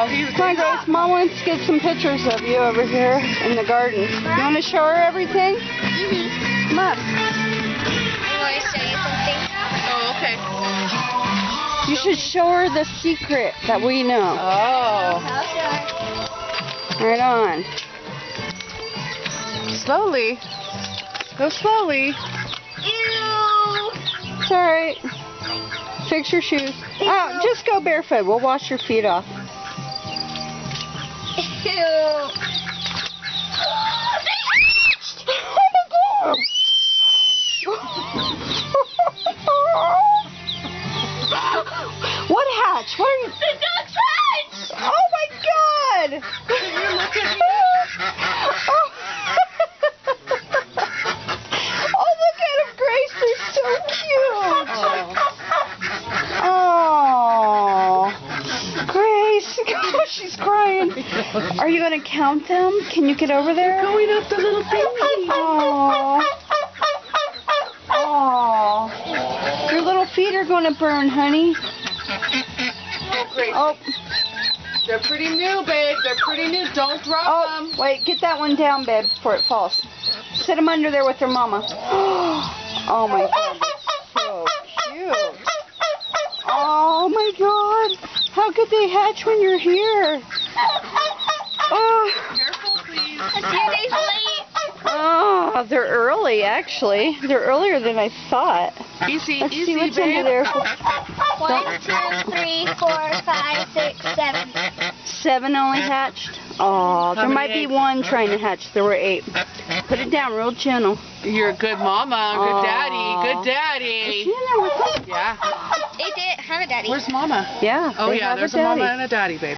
Oh, he was. Come on, Grace. Mom wants to get some pictures of you over here in the garden. You want to show her everything? Come on. I want to show you something. Oh, okay. You should show her the secret that we know. Oh. I'll show her. Right on. Slowly. Go slowly. Ew. It's alright. Fix your shoes. Oh, just go barefoot. We'll wash your feet off. Ew. What hatch? What are you? The dog's hatched. Oh my God! Oh, look at him, Grace. They're so cute. Oh, Grace. Oh, she's crying. Are you going to count them? Can you get over there? Going up the little baby. Oh. Oh. Your little feet are going to burn, honey. Great. Oh. They're pretty new, babe. They're pretty new. Don't drop Oh, them. wait. Get that one down, babe, before it falls. Sit him under there with their mama. Oh, my God. That's so cute. Oh, my God. How could they hatch when you're here? Oh. Careful, please. A few days late. Oh, they're early, actually. They're earlier than I thought. Easy, Let's easy, see what's babe. under there. 1, 2, 3, 4, 5, 6, 7. 7 only hatched? Oh, there many might be eggs? one trying to hatch. There were 8. Put it down real gentle. You're a good mama. Good Aw. daddy. Good Is she daddy. in there with them? Yeah. They didn't have a daddy. Where's mama? Yeah. Oh, they yeah. have There's a daddy. mama and a daddy, babe.